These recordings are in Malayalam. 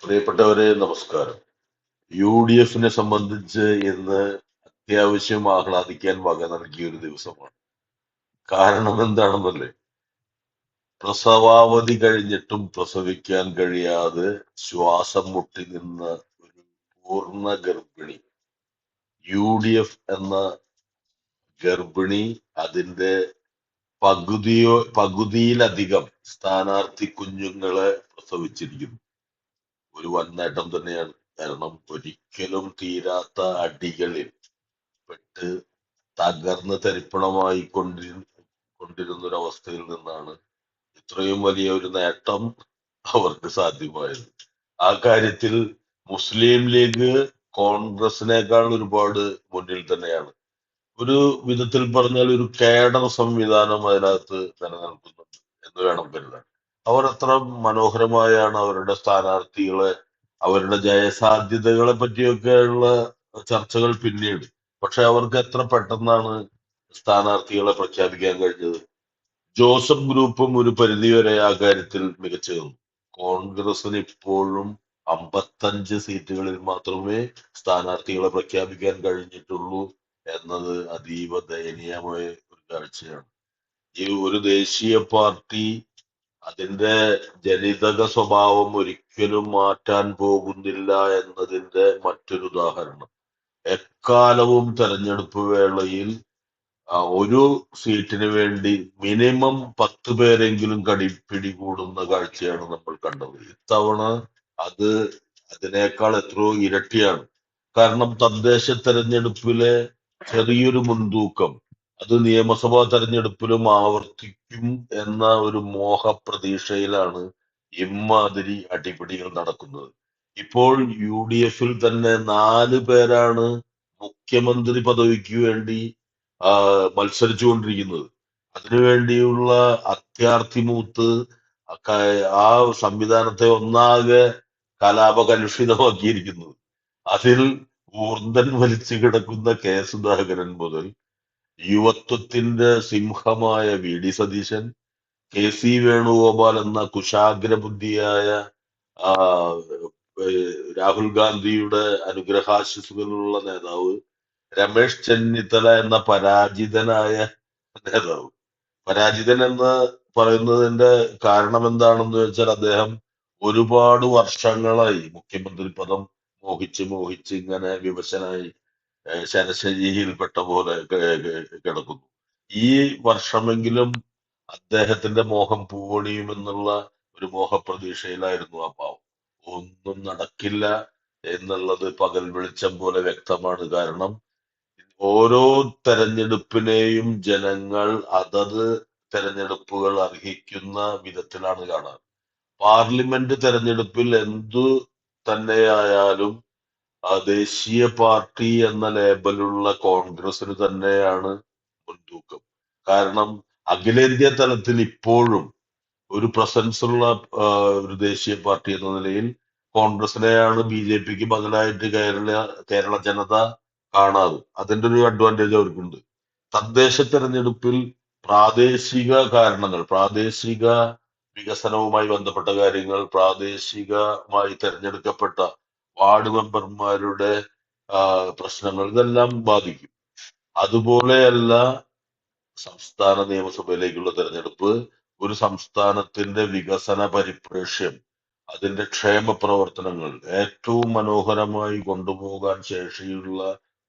പ്രിയപ്പെട്ടവരെ നമസ്കാരം. യു.ഡി.എഫിനെ സംബന്ധിച്ച് ഇന്ന് അത്യാവശ്യം ആഹ്ലാദിക്കാൻ വക നൽകിയ ഒരു ദിവസമാണ്. കാരണം എന്താണെന്നല്ലേ? പ്രസവാവധി കഴിഞ്ഞിട്ടും പ്രസവിക്കാൻ കഴിയാതെ ശ്വാസം മുട്ടി നിന്ന ഒരു പൂർണ്ണ ഗർഭിണി, യു.ഡി.എഫ് എന്ന ഗർഭിണി അതിന്റെ പകുതിയിലധികം സ്ഥാനാർത്ഥി കുഞ്ഞുങ്ങളെ പ്രസവിച്ചിരിക്കുന്നു. ഒരു വൻ നേട്ടം തന്നെയാണ്. കാരണം ഒരിക്കലും തീരാത്ത അടികളിൽ പെട്ട് തകർന്ന് തരിപ്പണമായി കൊണ്ടിരുന്ന ഒരു അവസ്ഥയിൽ നിന്നാണ് ഇത്രയും വലിയ ഒരു നേട്ടം അവർക്ക് സാധ്യമായത്. ആ കാര്യത്തിൽ മുസ്ലിം ലീഗ് കോൺഗ്രസിനേക്കാൾ ഒരുപാട് മുന്നിൽ തന്നെയാണ്. ഒരു വിധത്തിൽ പറഞ്ഞാൽ ഒരു കേഡർ സംവിധാനം അതിനകത്ത് നിലനിൽക്കുന്നുണ്ട് എന്ന് വേണം കരുതാൻ. അവർ അത്ര മനോഹരമായാണ് അവരുടെ സ്ഥാനാർത്ഥികളെ, അവരുടെ ജയസാധ്യതകളെ പറ്റിയൊക്കെയുള്ള ചർച്ചകൾ പിന്നീട്. പക്ഷെ അവർക്ക് എത്ര പെട്ടെന്നാണ് സ്ഥാനാർത്ഥികളെ പ്രഖ്യാപിക്കാൻ കഴിഞ്ഞത്. ജോസഫ് ഗ്രൂപ്പും ഒരു പരിധിവരെ ആ കാര്യത്തിൽ മികച്ചു നിന്നു. കോൺഗ്രസിന് ഇപ്പോഴും 55 സീറ്റുകളിൽ മാത്രമേ സ്ഥാനാർത്ഥികളെ പ്രഖ്യാപിക്കാൻ കഴിഞ്ഞിട്ടുള്ളൂ എന്നത് അതീവ ദയനീയമായ ഒരു കാഴ്ചയാണ്. ഈ ഒരു ദേശീയ പാർട്ടി അതിന്റെ ജനിതക സ്വഭാവം ഒരിക്കലും മാറ്റാൻ പോകുന്നില്ല എന്നതിന്റെ മറ്റൊരു ഉദാഹരണം. എക്കാലവും തെരഞ്ഞെടുപ്പ് വേളയിൽ ഒരു സീറ്റിന് വേണ്ടി മിനിമം 10 പേരെങ്കിലും പിടികൂടുന്ന കാഴ്ചയാണ് നമ്മൾ കണ്ടത്. ഇത്തവണ അത് അതിനേക്കാൾ എത്രയോ ഇരട്ടിയാണ്. കാരണം തദ്ദേശ തെരഞ്ഞെടുപ്പിലെ ചെറിയൊരു മുൻതൂക്കം അത് നിയമസഭാ തെരഞ്ഞെടുപ്പിലും ആവർത്തിക്കും എന്ന ഒരു മോഹപ്രതീക്ഷയിലാണ് ഇമ്മാതിരി അടിപിടികൾ നടക്കുന്നത്. ഇപ്പോൾ യു.ഡി.എഫിൽ തന്നെ 4 പേരാണ് മുഖ്യമന്ത്രി പദവിക്ക് വേണ്ടി മത്സരിച്ചുകൊണ്ടിരിക്കുന്നത്. അതിനുവേണ്ടിയുള്ള അത്യാർത്തിമൂത്ത് ആ സംവിധാനത്തെ ഒന്നാകെ കലാപകലുഷിതമാക്കിയിരിക്കുന്നത്. അതിൽ ഊർദ്ധൻ വലിച്ചു കിടക്കുന്ന കെ സുധാകരൻ മുതൽ യുവത്വത്തിന്റെ സിംഹമായ വി.ഡി. സതീശൻ, കെ.സി. വേണുഗോപാൽ എന്ന കുശാഗ്രബുദ്ധിയായ ആ, രാഹുൽ ഗാന്ധിയുടെ അനുഗ്രഹാശിസുകളുള്ള നേതാവ്, രമേശ് ചെന്നിത്തല എന്ന പരാജിതനായ നേതാവ്. പരാജിതൻ എന്ന് പറയുന്നതിന്റെ കാരണം എന്താണെന്ന് വെച്ചാൽ അദ്ദേഹം ഒരുപാട് വർഷങ്ങളായി മുഖ്യമന്ത്രി പദം മോഹിച്ച് മോഹിച്ച് ഇങ്ങനെ വിവശനായി ശരശയ്യയിൽപ്പെട്ട പോലെ കിടക്കുന്നു. ഈ വർഷമെങ്കിലും അദ്ദേഹത്തിന്റെ മോഹം പൂവണിയുമെന്നുള്ള ഒരു മോഹപ്രതീക്ഷയിലായിരുന്നു ആ പാവം. ഒന്നും നടക്കില്ല എന്നുള്ളത് പകൽ വെളിച്ചം പോലെ വ്യക്തമാണ്. കാരണം ഓരോ തെരഞ്ഞെടുപ്പിനെയും ജനങ്ങൾ അതത് തെരഞ്ഞെടുപ്പുകൾ അർഹിക്കുന്ന വിധത്തിലാണ് കാണാറ്. പാർലമെന്റ് തെരഞ്ഞെടുപ്പിൽ എന്തു തന്നെയായാലും ദേശീയ പാർട്ടി എന്ന ലേബലുള്ള കോൺഗ്രസിന് തന്നെയാണ് മുൻതൂക്കം. കാരണം അഖിലേന്ത്യാ തലത്തിൽ ഇപ്പോഴും ഒരു പ്രസൻസ് ഉള്ള ഒരു ദേശീയ പാർട്ടി എന്ന നിലയിൽ കോൺഗ്രസിനെയാണ് ബി.ജെ.പിക്ക് ബദലായിട്ട് കേരള ജനത കാണാറ്. അതിന്റെ ഒരു അഡ്വാൻറ്റേജ് അവർക്കുണ്ട്. തദ്ദേശ തെരഞ്ഞെടുപ്പിൽ പ്രാദേശിക കാരണങ്ങൾ, പ്രാദേശിക വികസനവുമായി ബന്ധപ്പെട്ട കാര്യങ്ങൾ, പ്രാദേശികമായി തെരഞ്ഞെടുക്കപ്പെട്ട വാർഡ് മെമ്പർമാരുടെ പ്രശ്നങ്ങൾ ഇതെല്ലാം ബാധിക്കും. അതുപോലെയല്ല സംസ്ഥാന നിയമസഭയിലേക്കുള്ള തെരഞ്ഞെടുപ്പ്. ഒരു സംസ്ഥാനത്തിന്റെ വികസന പരിപ്രേക്ഷ്യം, അതിന്റെ ക്ഷേമ പ്രവർത്തനങ്ങൾ ഏറ്റവും മനോഹരമായി കൊണ്ടുപോകാൻ ശേഷിയുള്ള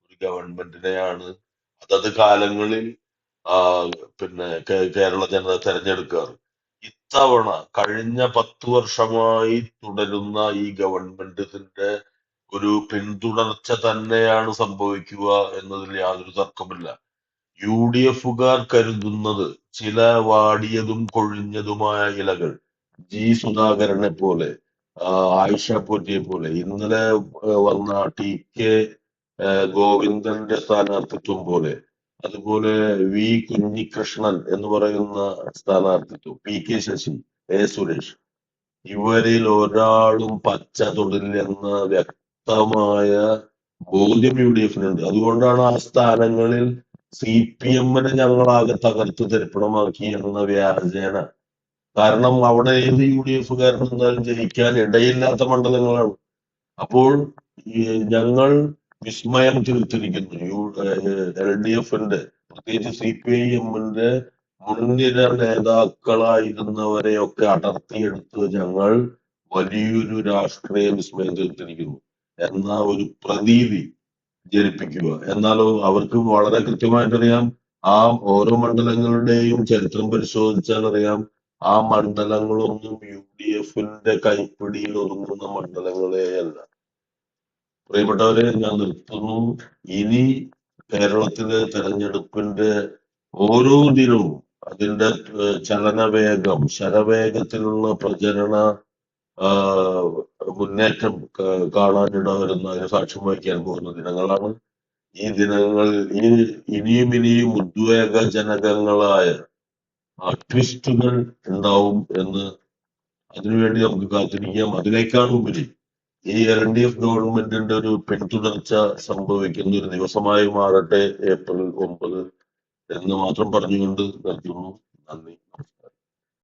ഒരു ഗവൺമെന്റിനെയാണ് അതത് കാലങ്ങളിൽ ആ, പിന്നെ കേരള ജനത തെരഞ്ഞെടുക്കാറ്. ഇത്തവണ കഴിഞ്ഞ 10 വർഷമായി തുടരുന്ന ഈ ഗവൺമെന്റിന്റെ ഒരു പിന്തുടർച്ച തന്നെയാണ് സംഭവിക്കുക എന്നതിൽ യാതൊരു തർക്കമില്ല. യു.ഡി.എഫുകാർ കരുതുന്നത് ചില വാടിയതും കൊഴിഞ്ഞതുമായ ഇലകൾ, ജി സുധാകരനെ പോലെ, ആയിഷ പോറ്റിയെ പോലെ, ഇന്നലെ വന്ന ടി.കെ. ഗോവിന്ദന്റെ സ്ഥാനാർത്ഥിത്വം പോലെ, അതുപോലെ വി കുഞ്ഞികൃഷ്ണൻ എന്ന് പറയുന്ന സ്ഥാനാർത്ഥിത്വം, പി.കെ. ശശി, സുരേഷ്, ഇവരിൽ ഒരാളും പച്ച തൊടില്ലെന്ന വ്യക്തമായ ബോധ്യം യു.ഡി.എഫിനുണ്ട്. അതുകൊണ്ടാണ് ആ സ്ഥാനങ്ങളിൽ CPM-നെ ഞങ്ങളാകെ തകർത്ത് തരിപ്പണമാക്കി എന്ന വ്യാജേന കാരണം അവിടെ ഏത് UDF-കാരൻ നിന്നാലും ജയിക്കാൻ ഇടയില്ലാത്ത മണ്ഡലങ്ങളാണ്. അപ്പോൾ ഈ ഞങ്ങൾ വിസ്മയം തീർത്തിരിക്കുന്നു. LDF-ന്റെ, പ്രത്യേകിച്ച് CPIM-ന്റെ മുൻനിര നേതാക്കളായിരുന്നവരെയൊക്കെ അടർത്തിയെടുത്ത് ഞങ്ങൾ വലിയൊരു രാഷ്ട്രീയ വിസ്മയം തീർത്തിരിക്കുന്നു എന്ന ഒരു പ്രതീതി ജനിപ്പിക്കുക. എന്നാലോ അവർക്ക് വളരെ കൃത്യമായിട്ടറിയാം, ആ ഓരോ മണ്ഡലങ്ങളുടെയും ചരിത്രം പരിശോധിച്ചാൽ അറിയാം, ആ മണ്ഡലങ്ങളൊന്നും UDF-ന്റെ കൈപ്പിടിയിൽ ഒതുങ്ങുന്ന മണ്ഡലങ്ങളേ അല്ല. പ്രിയപ്പെട്ടവരെ, ഞാൻ നിർത്തുന്നു. ഇനി കേരളത്തിലെ തെരഞ്ഞെടുപ്പിന്റെ ഓരോ ദിനവും അതിന്റെ ചലനവേഗം, ശരവേഗത്തിലുള്ള പ്രചരണ ആ, മുന്നേറ്റം കാണാനിട വരുന്ന, അതിന് സാക്ഷ്യം വഹിക്കാൻ പോകുന്ന ദിനങ്ങളാണ് ഈ ദിനങ്ങൾ. ഈ ഇനിയും ഉദ്വേഗജനകങ്ങളായ ട്വിസ്റ്റുകൾ ഉണ്ടാവും എന്ന്, അതിനുവേണ്ടി നമുക്ക് കാത്തിരിക്കാം. അതിനേക്കാളുപരി ഈ LDF ഗവൺമെന്റിന്റെ ഒരു പിന്തുടർച്ച സംഭവിക്കുന്ന ഒരു ദിവസമായി മാറട്ടെ ഏപ്രിൽ 9 എന്ന് മാത്രം പറഞ്ഞുകൊണ്ട് നിർത്തുന്നു.